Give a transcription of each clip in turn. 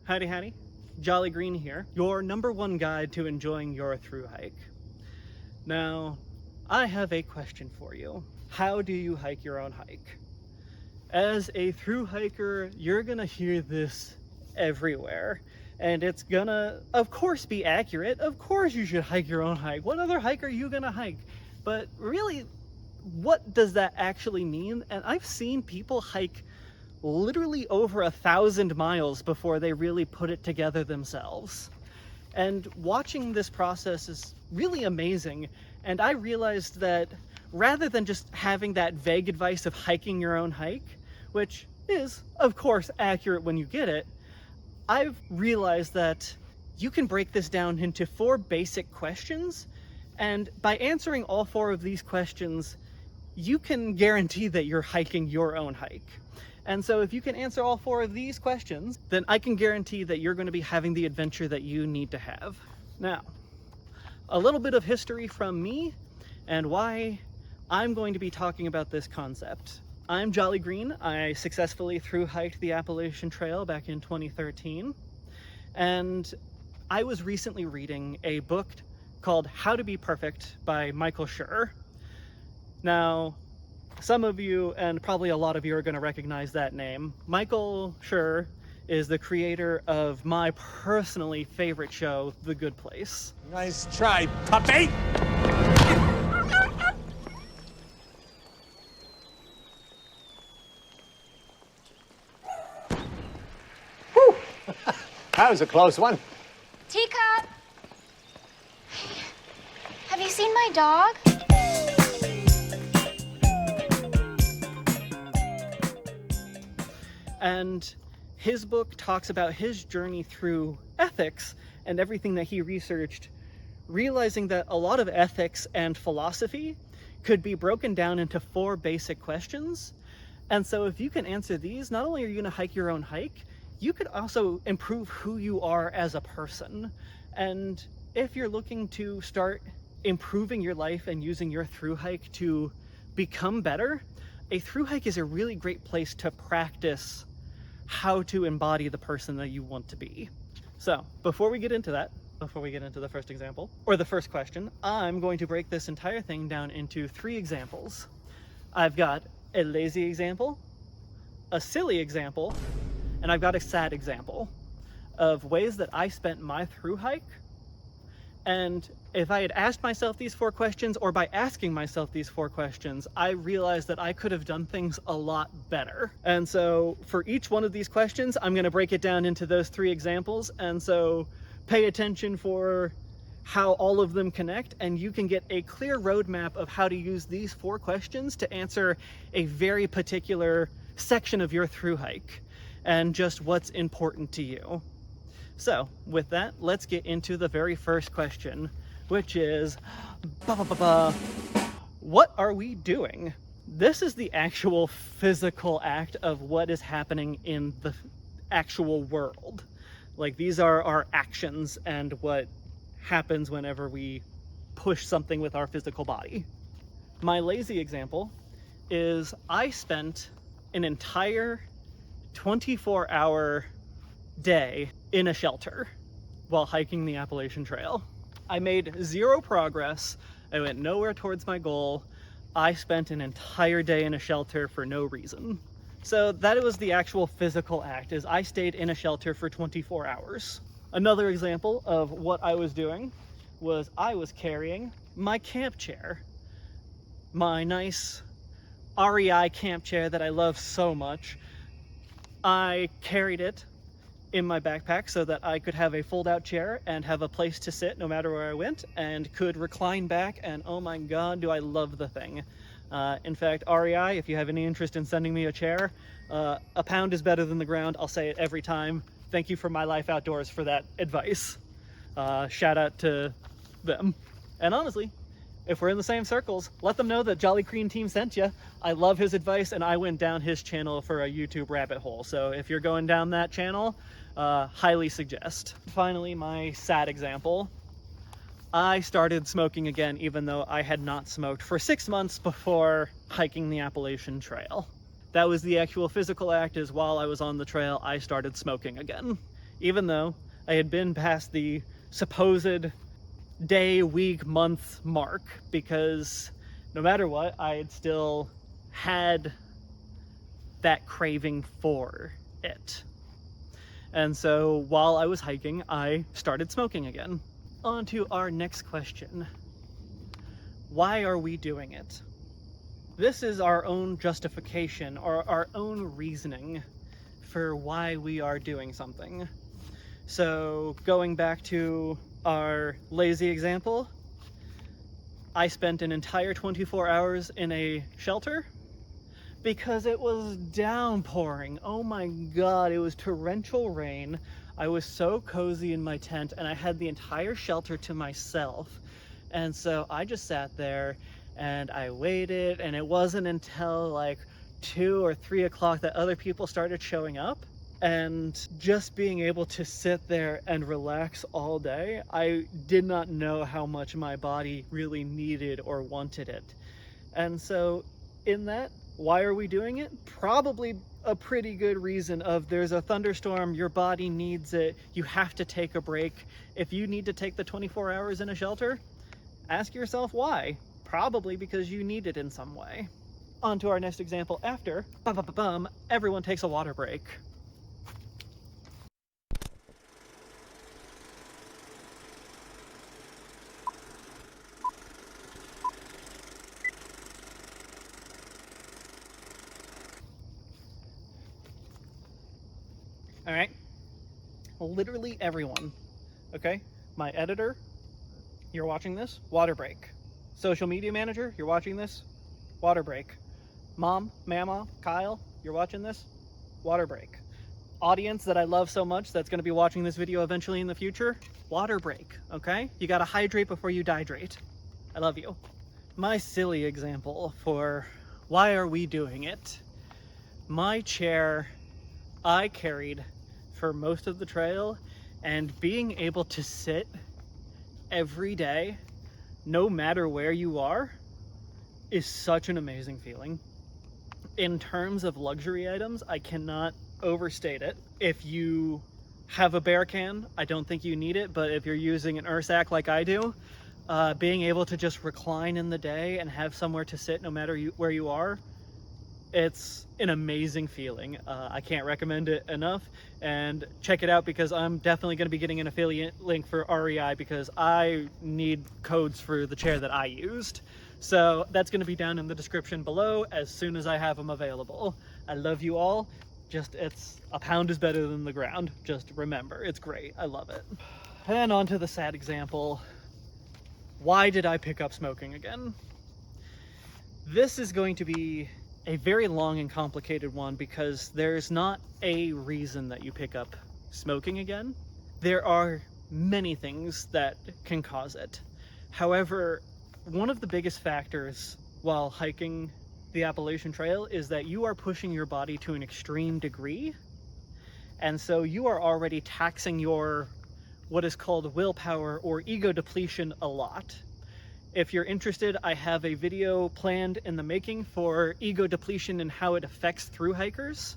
Howdy howdy, Jolly Green here, your #1 guide to enjoying your thru hike. Now, I have a question for you. How do you hike your own hike? As a thru hiker, you're gonna hear this everywhere, and it's gonna, of course, be accurate. Of course you should hike your own hike. What other hike are you gonna hike? But really, what does that actually mean? And I've seen people hike literally over 1,000 miles before they really put it together themselves. And watching this process is really amazing. And I realized that rather than just having that vague advice of hiking your own hike, which is, of course, accurate when you get it, I've realized that you can break this down into 4 basic questions. And by answering all 4 of these questions, you can guarantee that you're hiking your own hike. And so if you can answer all 4 of these questions, then I can guarantee that you're going to be having the adventure that you need to have. Now, a little bit of history from me and why I'm going to be talking about this concept. I'm Jolly Green. I successfully thru-hiked the Appalachian Trail back in 2013. And I was recently reading a book called How to Be Perfect by Michael Schur. Now, some of you, and probably a lot of you, are going to recognize that name. Michael Schur is the creator of my personally favorite show, The Good Place. Nice try, puppy! Whew. That was a close one. Teacup! Have you seen my dog? And his book talks about his journey through ethics and everything that he researched, realizing that a lot of ethics and philosophy could be broken down into 4 basic questions. And so if you can answer these, not only are you going to hike your own hike, you could also improve who you are as a person. And if you're looking to start improving your life and using your thru hike to become better, a thru hike is a really great place to practice how to embody the person that you want to be. So before we get into that, before we get into the first example, or the first question, I'm going to break this entire thing down into 3 examples. I've got a lazy example, a silly example, and I've got a sad example of ways that I spent my thru hike. And if I had asked myself these 4 questions, or by asking myself these 4 questions, I realized that I could have done things a lot better. And so for each one of these questions, I'm going to break it down into those 3 examples. And so pay attention for how all of them connect, and you can get a clear roadmap of how to use these 4 questions to answer a very particular section of your thru hike and just what's important to you. So with that, let's get into the very first question, which is, what are we doing? This is the actual physical act of what is happening in the actual world. Like, these are our actions and what happens whenever we push something with our physical body. My lazy example is I spent an entire 24-hour day in a shelter while hiking the Appalachian Trail. I made 0 progress. I went nowhere towards my goal. I spent an entire day in a shelter for no reason. So that was the actual physical act, is I stayed in a shelter for 24 hours. Another example of what I was doing was I was carrying my camp chair. My nice REI camp chair that I love so much. I carried it in my backpack so that I could have a fold-out chair and have a place to sit no matter where I went, and could recline back, and oh my god, do I love the thing. In fact, REI, if you have any interest in sending me a chair, a pound is better than the ground. I'll say it every time. Thank you for My Life Outdoors for that advice. Shout out to them. And honestly, if we're in the same circles, let them know that Jolly Green Team sent you. I love his advice, and I went down his channel for a YouTube rabbit hole. So if you're going down that channel, highly suggest. Finally, my sad example. I started smoking again, even though I had not smoked for 6 months before hiking the Appalachian Trail. That was the actual physical act, is while I was on the trail, I started smoking again. even though I had been past the supposed day, week, month mark, because no matter what, I had still had that craving for it. And so while I was hiking, I started smoking again. On to our next question. Why are we doing it? This is our own justification or our own reasoning for why we are doing something. So going back to our lazy example, I spent an entire 24 hours in a shelter because it was downpouring. Oh my God, it was torrential rain. I was so cozy in my tent and I had the entire shelter to myself. And so I just sat there and I waited, and it wasn't until like 2 or 3 o'clock that other people started showing up. And just being able to sit there and relax all day, I did not know how much my body really needed or wanted it. And so in that, why are we doing it? Probably a pretty good reason of there's a thunderstorm, your body needs it, you have to take a break. If you need to take the 24 hours in a shelter, ask yourself why. Probably because you need it in some way. On to our next example after, everyone takes a water break. All right, literally everyone, okay? My editor, you're watching this, water break. Social media manager, you're watching this, water break. Mom, Mama, Kyle, you're watching this, water break. Audience that I love so much that's gonna be watching this video eventually in the future, water break, okay? You gotta hydrate before you diedrate. I love you. My silly example for why are we doing it? My chair I carried for most of the trail, and being able to sit every day, no matter where you are, is such an amazing feeling. In terms of luxury items, I cannot overstate it. If you have a bear can, I don't think you need it, but if you're using an Ursack like I do, being able to just recline in the day and have somewhere to sit no matter where you are, it's an amazing feeling. I can't recommend it enough, and check it out because I'm definitely going to be getting an affiliate link for REI because I need codes for the chair that I used. So that's going to be down in the description below as soon as I have them available. I love you all. Just, it's a pound is better than the ground. Just remember, it's great. I love it. And on to the sad example. Why did I pick up smoking again? This is going to be a very long and complicated one because there's not a reason that you pick up smoking again. There are many things that can cause it. However, one of the biggest factors while hiking the Appalachian Trail is that you are pushing your body to an extreme degree. And so you are already taxing your what is called willpower or ego depletion a lot. If you're interested, I have a video planned in the making for ego depletion and how it affects thru hikers.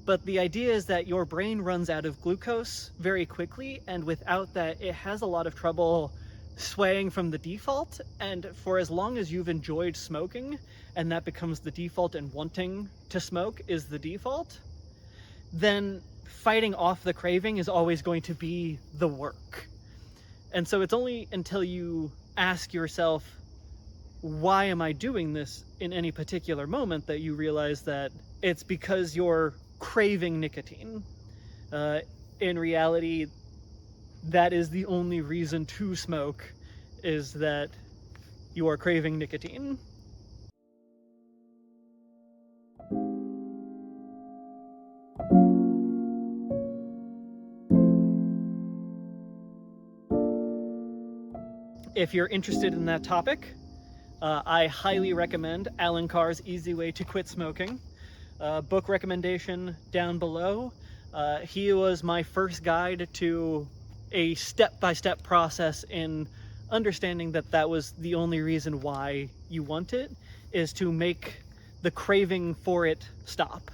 But the idea is that your brain runs out of glucose very quickly, and without that, it has a lot of trouble swaying from the default. And for as long as you've enjoyed smoking, and that becomes the default and wanting to smoke is the default, then fighting off the craving is always going to be the work. And so it's only until you ask yourself, why am I doing this in any particular moment, that you realize that it's because you're craving nicotine. In reality, that is the only reason to smoke, is that you are craving nicotine. If you're interested in that topic, I highly recommend Alan Carr's Easy Way to Quit Smoking. Book recommendation down below. He was my first guide to a step-by-step process in understanding that that was the only reason why you want it, is to make the craving for it stop.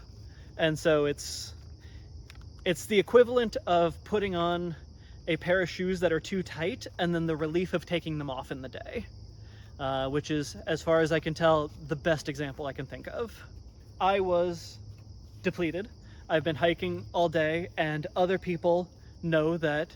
And so it's It's the equivalent of putting on a pair of shoes that are too tight and then the relief of taking them off in the day, which is, as far as I can tell, the best example I can think of. I was depleted. I've been hiking all day, and other people know that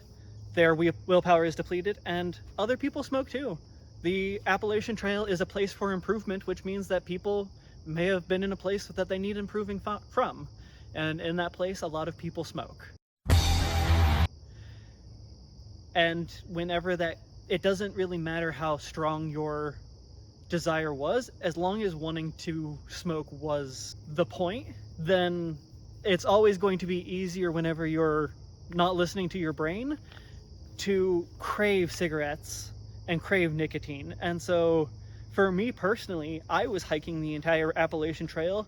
their willpower is depleted, and other people smoke too. The Appalachian Trail is a place for improvement, which means that people may have been in a place that they need improving from. And in that place, a lot of people smoke. And whenever that, it doesn't really matter how strong your desire was, as long as wanting to smoke was the point, then it's always going to be easier whenever you're not listening to your brain to crave cigarettes and crave nicotine. And so for me personally, I was hiking the entire Appalachian Trail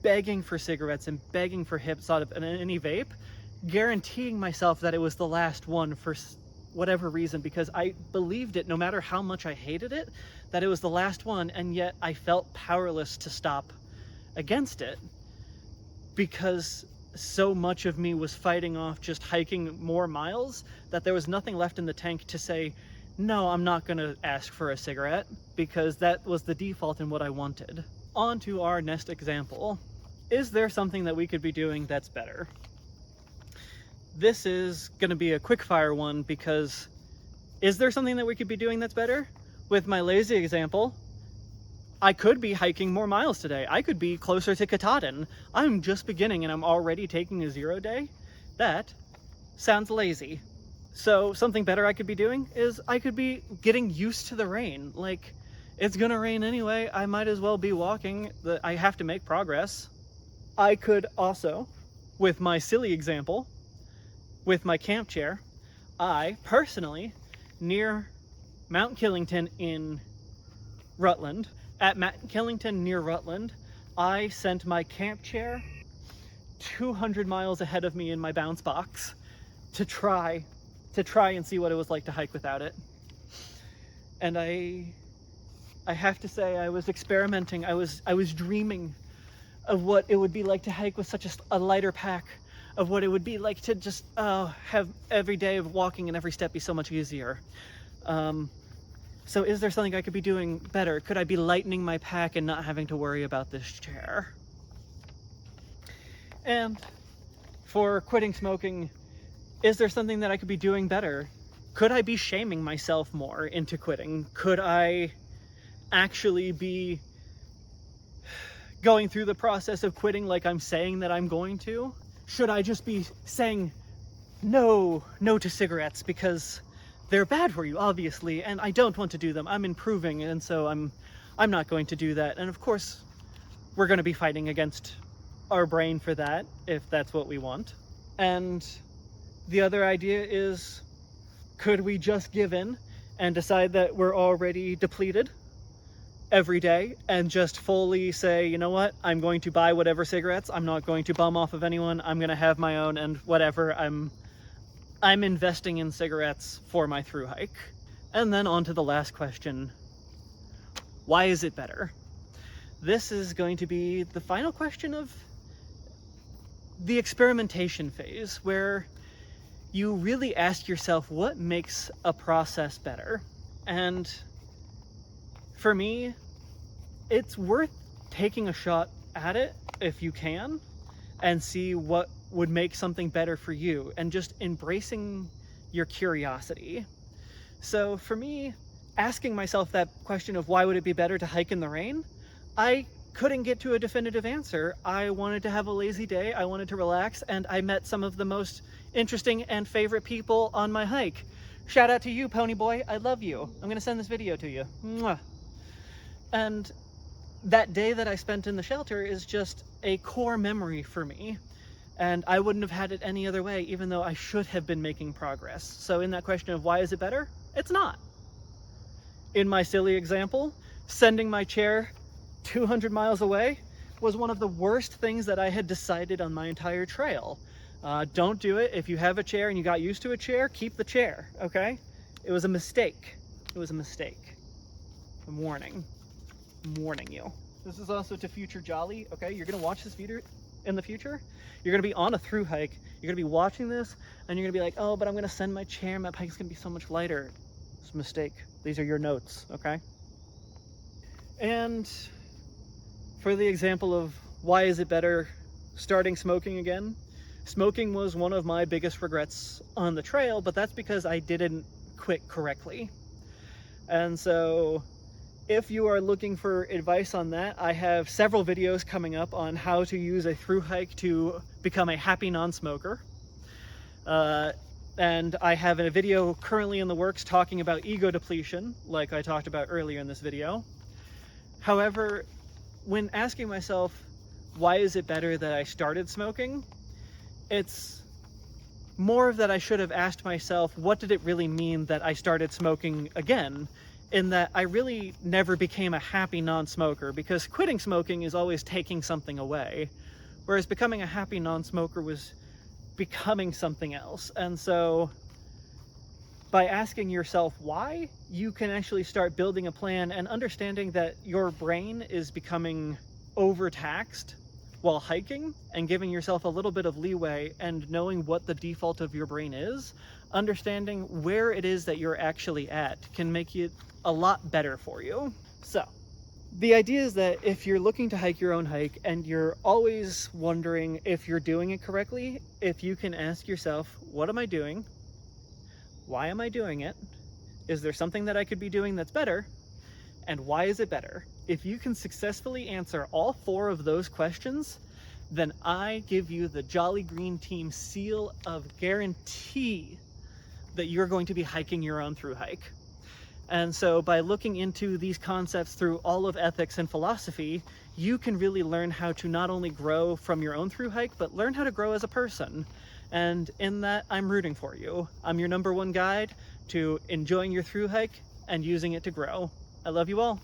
begging for cigarettes and begging for hips out of any vape, guaranteeing myself that it was the last one for whatever reason, because I believed it, no matter how much I hated it, that it was the last one, and yet I felt powerless to stop against it, because so much of me was fighting off just hiking more miles that there was nothing left in the tank to say, no, I'm not going to ask for a cigarette, because that was the default in what I wanted. On to our next example. Is there something that we could be doing that's better? This is going to be a quick fire one, because is there something that we could be doing that's better? With my lazy example, I could be hiking more miles today. I could be closer to Katahdin. I'm just beginning and I'm already taking a 0 day. That sounds lazy. So something better I could be doing is I could be getting used to the rain. Like, it's gonna rain anyway. I might as well be walking. I have to make progress. I could also, with my silly example, with my camp chair, I personally, near Mount Killington in Rutland, at Mount Killington near Rutland, I sent my camp chair 200 miles ahead of me in my bounce box to try and see what it was like to hike without it. And I have to say, I was experimenting. I was dreaming of what it would be like to hike with such a lighter pack, of what it would be like to just have every day of walking and every step be so much easier. So is there something I could be doing better? Could I be lightening my pack and not having to worry about this chair? And for quitting smoking, is there something that I could be doing better? Could I be shaming myself more into quitting? Could I actually be going through the process of quitting like I'm saying that I'm going to? Should I just be saying no to cigarettes because they're bad for you, obviously, and I don't want to do them. I'm improving, and so I'm not going to do that. And of course, we're going to be fighting against our brain for that, if that's what we want. And the other idea is, could we just give in and decide that we're already depleted every day and just fully say, you know what, I'm going to buy whatever cigarettes, I'm not going to bum off of anyone, I'm going to have my own, and whatever, I'm investing in cigarettes for my thru hike. And then on to the last question. Why is it better? This is going to be the final question of the experimentation phase, where you really ask yourself what makes a process better. And for me, it's worth taking a shot at it if you can and see what would make something better for you, and just embracing your curiosity. So for me, asking myself that question of why would it be better to hike in the rain, I couldn't get to a definitive answer. I wanted to have a lazy day, I wanted to relax, and I met some of the most interesting and favorite people on my hike. Shout out to you, Pony Boy, I love you. I'm gonna send this video to you. Mwah. And that day that I spent in the shelter is just a core memory for me. And I wouldn't have had it any other way, even though I should have been making progress. So in that question of why is it better? It's not. In my silly example, sending my chair 200 miles away was one of the worst things that I had decided on my entire trail. Don't do it. If you have a chair and you got used to a chair, keep the chair, okay? It was a mistake. It was a mistake. I'm warning you. This is also to future Jolly, okay? You're gonna watch this in the future, you're going to be on a thru hike, you're going to be watching this, and you're going to be like, oh, but I'm going to send my chair, my hike's going to be so much lighter. It's a mistake. These are your notes, okay? And for the example of why is it better starting smoking again, smoking was one of my biggest regrets on the trail, but that's because I didn't quit correctly. And so if you are looking for advice on that, I have several videos coming up on how to use a thru hike to become a happy non-smoker. And I have a video currently in the works talking about ego depletion, like I talked about earlier in this video. However, when asking myself, why is it better that I started smoking? It's more of that I should have asked myself, what did it really mean that I started smoking again? In that I really never became a happy non-smoker, because quitting smoking is always taking something away, whereas becoming a happy non-smoker was becoming something else. And so by asking yourself why, you can actually start building a plan and understanding that your brain is becoming overtaxed while hiking, and giving yourself a little bit of leeway and knowing what the default of your brain is, understanding where it is that you're actually at can make it a lot better for you. So the idea is that if you're looking to hike your own hike and you're always wondering if you're doing it correctly, if you can ask yourself, what am I doing? Why am I doing it? Is there something that I could be doing that's better? And why is it better? If you can successfully answer all 4 of those questions, then I give you the Jolly Green Team seal of guarantee that you're going to be hiking your own thru hike. And so by looking into these concepts through all of ethics and philosophy, you can really learn how to not only grow from your own thru hike, but learn how to grow as a person. And in that, I'm rooting for you. I'm your #1 guide to enjoying your thru hike and using it to grow. I love you all.